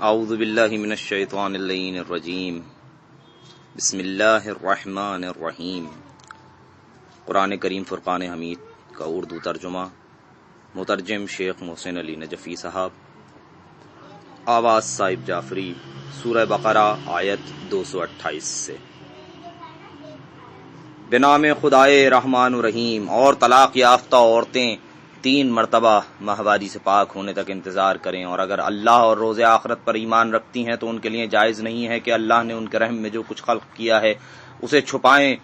اعوذ باللہ من الشیطان اللعین الرجیم بسم اللہ الرحمن الرحیم۔ قرآن کریم فرقان حمید کا اردو ترجمہ، مترجم شیخ محسن علی نجفی صاحب، آواز صاحب جعفری، سورہ بقرہ آیت 228 سے۔ بنام خدائے رحمان الرحیم، اور طلاق یافتہ عورتیں 3 مرتبہ ماہواری سے پاک ہونے تک انتظار کریں، اور اگر اللہ اور روز آخرت پر ایمان رکھتی ہیں تو ان کے لیے جائز نہیں ہے کہ اللہ نے ان کے رحم میں جو کچھ خلق کیا ہے اسے چھپائیں،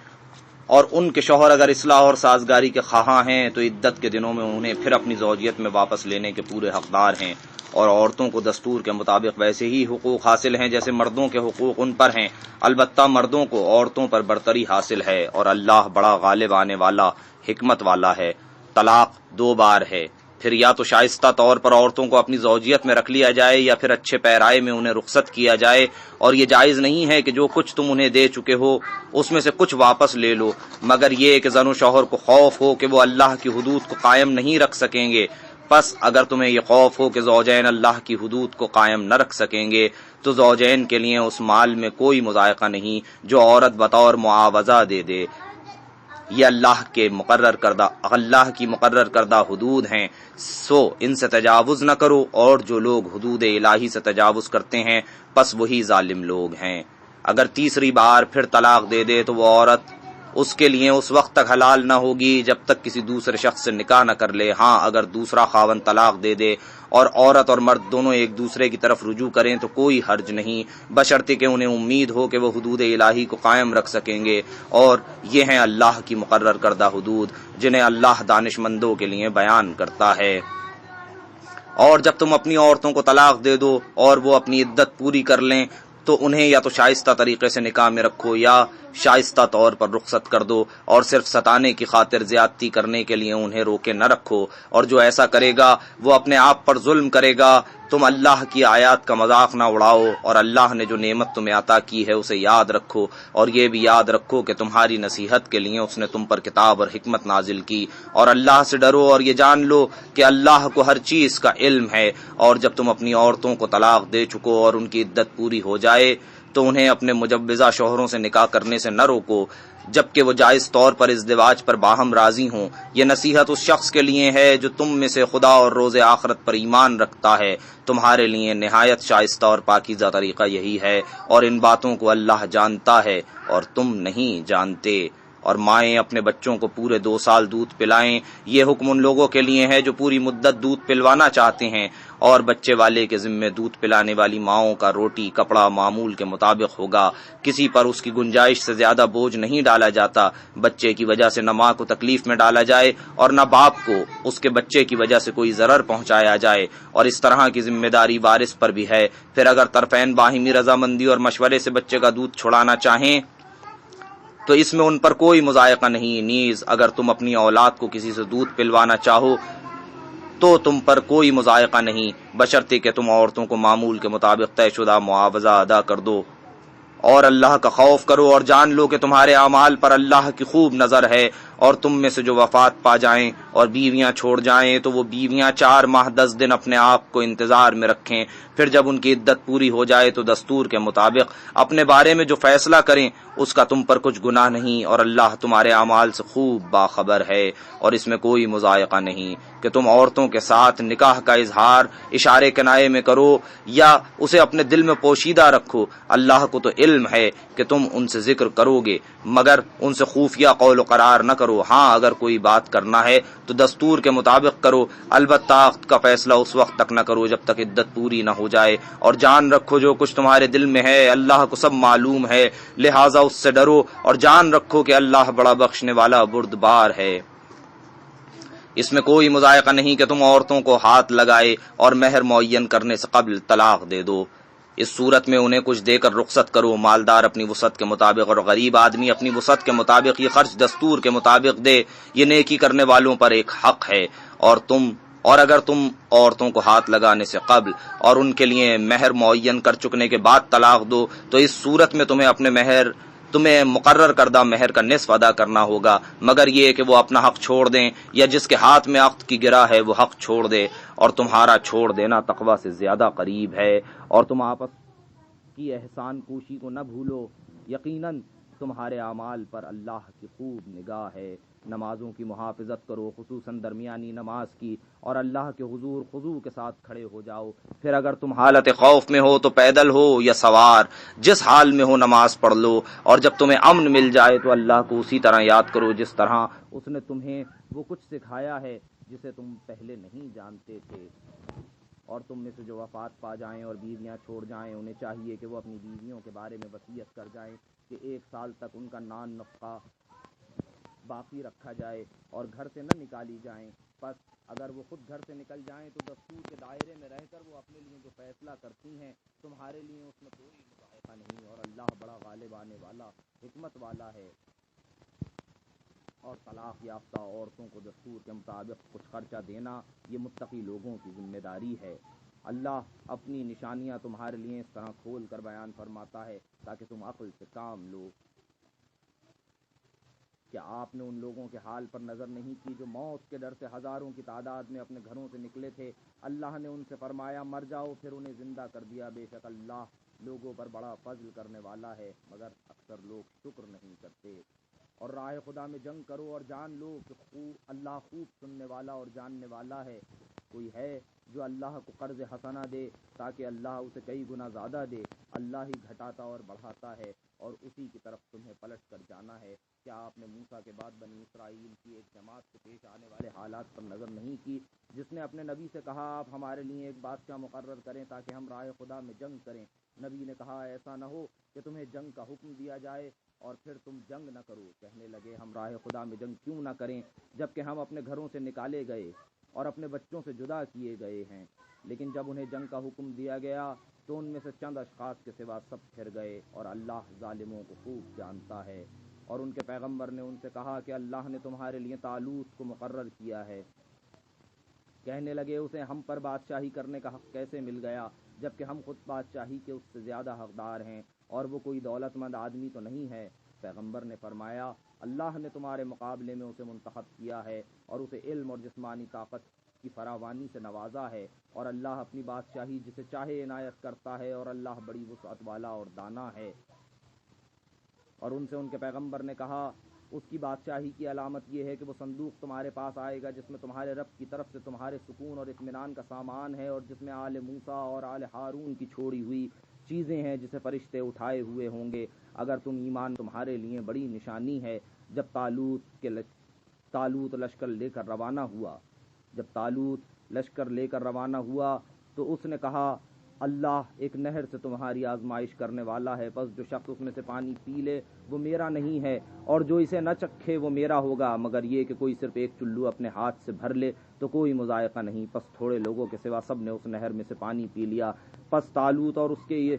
اور ان کے شوہر اگر اصلاح اور سازگاری کے خواہاں ہیں تو عدت کے دنوں میں انہیں پھر اپنی زوجیت میں واپس لینے کے پورے حقدار ہیں، اور عورتوں کو دستور کے مطابق ویسے ہی حقوق حاصل ہیں جیسے مردوں کے حقوق ان پر ہیں، البتہ مردوں کو عورتوں پر برتری حاصل ہے، اور اللہ بڑا غالب آنے والا حکمت والا ہے۔ طلاق 2 بار ہے، پھر یا تو شائستہ طور پر عورتوں کو اپنی زوجیت میں رکھ لیا جائے یا پھر اچھے پیرائے میں انہیں رخصت کیا جائے، اور یہ جائز نہیں ہے کہ جو کچھ تم انہیں دے چکے ہو اس میں سے کچھ واپس لے لو، مگر یہ کہ زن و شوہر کو خوف ہو کہ وہ اللہ کی حدود کو قائم نہیں رکھ سکیں گے۔ پس اگر تمہیں یہ خوف ہو کہ زوجین اللہ کی حدود کو قائم نہ رکھ سکیں گے تو زوجین کے لیے اس مال میں کوئی مضائقہ نہیں جو عورت بطور معاوضہ دے دے، یہ اللہ کی مقرر کردہ حدود ہیں، سو ان سے تجاوز نہ کرو، اور جو لوگ حدود الہی سے تجاوز کرتے ہیں پس وہی ظالم لوگ ہیں۔ اگر تیسری بار پھر طلاق دے دے تو وہ عورت اس کے لیے اس وقت تک حلال نہ ہوگی جب تک کسی دوسرے شخص سے نکاح نہ کر لے۔ ہاں اگر دوسرا خاوند طلاق دے دے اور عورت اور مرد دونوں ایک دوسرے کی طرف رجوع کریں تو کوئی حرج نہیں، بشرطے کہ انہیں امید ہو کہ وہ حدود الہی کو قائم رکھ سکیں گے، اور یہ ہیں اللہ کی مقرر کردہ حدود جنہیں اللہ دانش مندوں کے لیے بیان کرتا ہے۔ اور جب تم اپنی عورتوں کو طلاق دے دو اور وہ اپنی عدت پوری کر لیں تو انہیں یا تو شائستہ طریقے سے نکاح میں رکھو یا شائستہ طور پر رخصت کر دو، اور صرف ستانے کی خاطر زیادتی کرنے کے لیے انہیں روکے نہ رکھو، اور جو ایسا کرے گا وہ اپنے آپ پر ظلم کرے گا۔ تم اللہ کی آیات کا مذاق نہ اڑاؤ، اور اللہ نے جو نعمت تمہیں عطا کی ہے اسے یاد رکھو، اور یہ بھی یاد رکھو کہ تمہاری نصیحت کے لیے اس نے تم پر کتاب اور حکمت نازل کی، اور اللہ سے ڈرو اور یہ جان لو کہ اللہ کو ہر چیز کا علم ہے۔ اور جب تم اپنی عورتوں کو طلاق دے چکو اور ان کی عدت پوری ہو جائے تو انہیں اپنے مجوزہ شوہروں سے نکاح کرنے سے نہ روکو جبکہ وہ جائز طور پر ازدواج پر باہم راضی ہوں۔ یہ نصیحت اس شخص کے لیے ہے جو تم میں سے خدا اور روز آخرت پر ایمان رکھتا ہے، تمہارے لیے نہایت شائستہ اور پاکیزہ طریقہ یہی ہے، اور ان باتوں کو اللہ جانتا ہے اور تم نہیں جانتے۔ اور مائیں اپنے بچوں کو پورے 2 سال دودھ پلائیں، یہ حکم ان لوگوں کے لیے ہے جو پوری مدت دودھ پلوانا چاہتے ہیں، اور بچے والے کے ذمے دودھ پلانے والی ماؤں کا روٹی کپڑا معمول کے مطابق ہوگا، کسی پر اس کی گنجائش سے زیادہ بوجھ نہیں ڈالا جاتا، بچے کی وجہ سے نہ ماں کو تکلیف میں ڈالا جائے اور نہ باپ کو اس کے بچے کی وجہ سے کوئی ضرر پہنچایا جائے، اور اس طرح کی ذمہ داری وارث پر بھی ہے۔ پھر اگر طرفین باہمی رضامندی اور مشورے سے بچے کا دودھ چھڑانا چاہیں تو اس میں ان پر کوئی مضائقہ نہیں، نیز اگر تم اپنی اولاد کو کسی سے دودھ پلوانا چاہو تو تم پر کوئی مضائقہ نہیں، بشرطے کہ تم عورتوں کو معمول کے مطابق طے شدہ معاوضہ ادا کر دو، اور اللہ کا خوف کرو اور جان لو کہ تمہارے اعمال پر اللہ کی خوب نظر ہے۔ اور تم میں سے جو وفات پا جائیں اور بیویاں چھوڑ جائیں تو وہ بیویاں 4 ماہ 10 دن اپنے آپ کو انتظار میں رکھیں، پھر جب ان کی عدت پوری ہو جائے تو دستور کے مطابق اپنے بارے میں جو فیصلہ کریں اس کا تم پر کچھ گناہ نہیں، اور اللہ تمہارے اعمال سے خوب باخبر ہے۔ اور اس میں کوئی مضائقہ نہیں کہ تم عورتوں کے ساتھ نکاح کا اظہار اشارے کنائے میں کرو یا اسے اپنے دل میں پوشیدہ رکھو، اللہ کو تو علم ہے کہ تم ان سے ذکر کرو گے مگر ان سے خفیہ قول و قرار نہ کرو۔ ہاں اگر کوئی بات کرنا ہے تو دستور کے مطابق کرو، البتہ عقد کا فیصلہ اس وقت تک نہ کرو جب تک عدت پوری نہ ہو جائے، اور جان رکھو جو کچھ تمہارے دل میں ہے اللہ کو سب معلوم ہے، لہٰذا اس سے ڈرو اور جان رکھو کہ اللہ بڑا بخشنے والا بردبار ہے۔ اس میں کوئی مضائقہ نہیں کہ تم عورتوں کو ہاتھ لگائے اور مہر معین کرنے سے قبل طلاق دے دو، اس صورت میں انہیں کچھ دے کر رخصت کرو، مالدار اپنی وسعت کے مطابق اور غریب آدمی اپنی وسعت کے مطابق یہ خرچ دستور کے مطابق دے، یہ نیکی کرنے والوں پر ایک حق ہے۔ اور اگر تم عورتوں کو ہاتھ لگانے سے قبل اور ان کے لیے مہر معین کر چکنے کے بعد طلاق دو تو اس صورت میں تمہیں مقرر کردہ مہر کا نصف ادا کرنا ہوگا، مگر یہ کہ وہ اپنا حق چھوڑ دیں یا جس کے ہاتھ میں عقد کی گرہ ہے وہ حق چھوڑ دے، اور تمہارا چھوڑ دینا تقوی سے زیادہ قریب ہے، اور تم آپس کی احسان کوشی کو نہ بھولو، یقیناً تمہارے اعمال پر اللہ کی خوب نگاہ ہے۔ نمازوں کی محافظت کرو، خصوصاً درمیانی نماز کی، اور اللہ کے حضور خضوع کے ساتھ کھڑے ہو جاؤ۔ پھر اگر تم حالت خوف میں ہو تو پیدل ہو یا سوار، جس حال میں ہو نماز پڑھ لو، اور جب تمہیں امن مل جائے تو اللہ کو اسی طرح یاد کرو جس طرح اس نے تمہیں وہ کچھ سکھایا ہے جسے تم پہلے نہیں جانتے تھے۔ اور تم میں سے جو وفات پا جائیں اور بیویاں چھوڑ جائیں، انہیں چاہیے کہ وہ اپنی بیویوں کے بارے میں وصیت کر جائیں کہ 1 سال تک ان کا نان نفقہ باقی رکھا جائے اور گھر سے نہ نکالی جائیں۔ پس اگر وہ خود گھر سے نکل جائیں تو دستور کے دائرے میں رہ کر وہ اپنے لیے جو فیصلہ کرتی ہیں تمہارے لیے اس میں کوئی مضائقہ نہیں، اور اللہ بڑا غالب آنے والا حکمت والا ہے۔ اور طلاق یافتہ عورتوں کو دستور کے مطابق کچھ خرچہ دینا یہ متقی لوگوں کی ذمہ داری ہے۔ اللہ اپنی نشانیاں تمہارے لیے اس طرح کھول کر بیان فرماتا ہے تاکہ تم عقل سے کام لو۔ کیا آپ نے ان لوگوں کے حال پر نظر نہیں کی جو موت کے ڈر سے ہزاروں کی تعداد میں اپنے گھروں سے نکلے تھے؟ اللہ نے ان سے فرمایا مر جاؤ، پھر انہیں زندہ کر دیا۔ بے شک اللہ لوگوں پر بڑا فضل کرنے والا ہے، مگر اکثر لوگ شکر نہیں کرتے۔ اور راہ خدا میں جنگ کرو اور جان لو کہ اللہ خوب سننے والا اور جاننے والا ہے۔ کوئی ہے جو اللہ کو قرض حسنہ دے تاکہ اللہ اسے کئی گنا زیادہ دے؟ اللہ ہی گھٹاتا اور بڑھاتا ہے، اور اسی کی طرف تمہیں پلٹ کر جانا ہے۔ کیا آپ نے موسیٰ کے بعد بنی اسرائیل کی ایک جماعت کو پیش آنے والے حالات پر نظر نہیں کی جس نے اپنے نبی سے کہا آپ ہمارے لیے ایک بادشاہ مقرر کریں تاکہ ہم راہ خدا میں جنگ کریں؟ نبی نے کہا ایسا نہ ہو کہ تمہیں جنگ کا حکم دیا جائے اور پھر تم جنگ نہ کرو۔ کہنے لگے ہم راہ خدا میں جنگ کیوں نہ کریں جبکہ ہم اپنے گھروں سے نکالے گئے اور اپنے بچوں سے جدا کیے گئے ہیں۔ لیکن جب انہیں جنگ کا حکم دیا گیا تو ان میں سے چند اشخاص کے سوا سب پھر گئے، اور اللہ ظالموں کو خوب جانتا ہے۔ اور ان کے پیغمبر نے ان سے کہا کہ اللہ نے تمہارے لیے طالوت کو مقرر کیا ہے۔ کہنے لگے اسے ہم پر بادشاہی کرنے کا حق کیسے مل گیا جبکہ ہم خود بادشاہی کے اس سے زیادہ حقدار ہیں، اور وہ کوئی دولت مند آدمی تو نہیں ہے۔ پیغمبر نے فرمایا اللہ نے تمہارے مقابلے میں اسے منتخب کیا ہے اور اسے علم اور جسمانی طاقت کی فراوانی سے نوازا ہے، اور اللہ اپنی بادشاہی جسے چاہے عنایت کرتا ہے، اور اللہ بڑی وسعت والا اور دانا ہے۔ اور ان سے ان کے پیغمبر نے کہا اس کی بادشاہی کی علامت یہ ہے کہ وہ صندوق تمہارے پاس آئے گا جس میں تمہارے رب کی طرف سے تمہارے سکون اور اطمینان کا سامان ہے، اور جس میں آل موسیٰ اور آل ہارون کی چھوڑی ہوئی چیزیں ہیں جسے فرشتے اٹھائے ہوئے ہوں گے۔ اگر تم ایمان تمہارے لیے بڑی نشانی ہے۔ جب طالوت لشکر لے کر روانہ ہوا تو اس نے کہا اللہ ایک نہر سے تمہاری آزمائش کرنے والا ہے، پس جو شخص اس میں سے پانی پی لے وہ میرا نہیں ہے، اور جو اسے نہ چکھے وہ میرا ہوگا، مگر یہ کہ کوئی صرف ایک چلو اپنے ہاتھ سے بھر لے تو کوئی مذائقہ نہیں۔ پس تھوڑے لوگوں کے سوا سب نے اس نہر میں سے پانی پی لیا۔ پس طالوت اور اس کے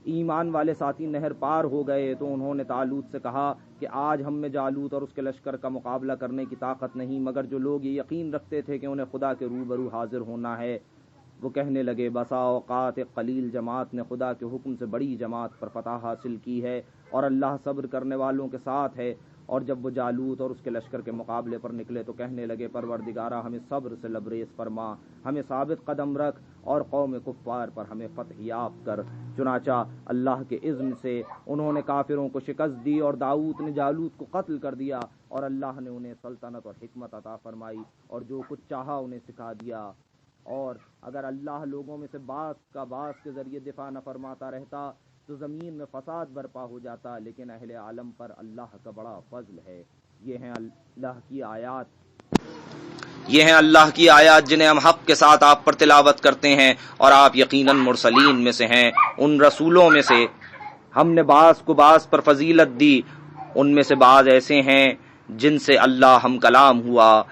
ایمان والے ساتھی نہر پار ہو گئے تو انہوں نے طالوت سے کہا کہ آج ہم میں جالوت اور اس کے لشکر کا مقابلہ کرنے کی طاقت نہیں، مگر جو لوگ یہ یقین رکھتے تھے کہ انہیں خدا کے روبرو حاضر ہونا ہے وہ کہنے لگے بسا اوقات ایک قلیل جماعت نے خدا کے حکم سے بڑی جماعت پر فتح حاصل کی ہے، اور اللہ صبر کرنے والوں کے ساتھ ہے۔ اور جب وہ جالوت اور اس کے لشکر کے مقابلے پر نکلے تو کہنے لگے پروردگارا ہمیں صبر سے لبریز فرما، ہمیں ثابت قدم رکھ اور قوم کفار پر ہمیں فتح یاب کر۔ چنانچہ اللہ کے اذن سے انہوں نے کافروں کو شکست دی اور داؤد نے جالوت کو قتل کر دیا، اور اللہ نے انہیں سلطنت اور حکمت عطا فرمائی اور جو کچھ چاہا انہیں سکھا دیا۔ اور اگر اللہ لوگوں میں سے بعض کا بعض کے ذریعے دفاع نہ فرماتا رہتا تو زمین میں فساد برپا ہو جاتا، لیکن اہل عالم پر اللہ کا بڑا فضل ہے۔ یہ ہیں اللہ کی آیات جنہیں ہم حق کے ساتھ آپ پر تلاوت کرتے ہیں، اور آپ یقیناً مرسلین میں سے ہیں۔ ان رسولوں میں سے ہم نے بعض کو بعض پر فضیلت دی، ان میں سے بعض ایسے ہیں جن سے اللہ ہم کلام ہوا،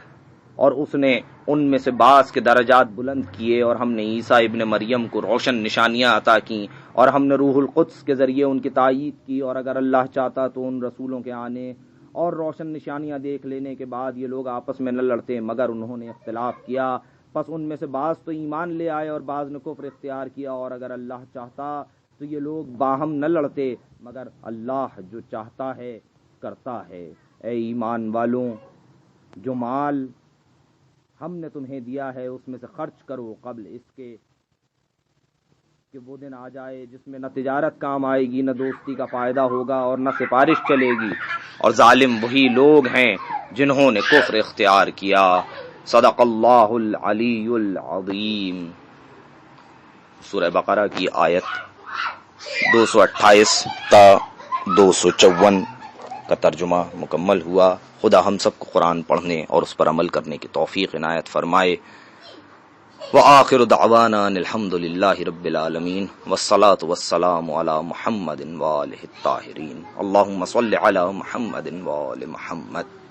اور اس نے ان میں سے بعض کے درجات بلند کیے، اور ہم نے عیسیٰ ابن مریم کو روشن نشانیاں عطا کیں، اور ہم نے روح القدس کے ذریعے ان کی تائید کی، اور اگر اللہ چاہتا تو ان رسولوں کے آنے اور روشن نشانیاں دیکھ لینے کے بعد یہ لوگ آپس میں نہ لڑتے، مگر انہوں نے اختلاف کیا، پس ان میں سے بعض تو ایمان لے آئے اور بعض نے کفر اختیار کیا، اور اگر اللہ چاہتا تو یہ لوگ باہم نہ لڑتے، مگر اللہ جو چاہتا ہے کرتا ہے۔ اے ایمان والوں، جو مال ہم نے تمہیں دیا ہے اس میں سے خرچ کرو قبل اس کے کہ وہ دن آ جائے جس میں نہ تجارت کام آئے گی، نہ دوستی کا فائدہ ہوگا اور نہ سفارش چلے گی، اور ظالم وہی لوگ ہیں جنہوں نے کفر اختیار کیا۔ صدق اللہ العلی العظیم۔ سورہ بقرہ کی آیت 228 تا 254 کا ترجمہ مکمل ہوا۔ خدا ہم سب کو قرآن پڑھنے اور اس پر عمل کرنے کی توفیق عنایت فرمائے۔ وآخر دعوانا الحمد للہ رب العالمین، والصلاة والسلام علی محمد وآلہ الطاہرین، اللہم صل علی محمد وآل محمد۔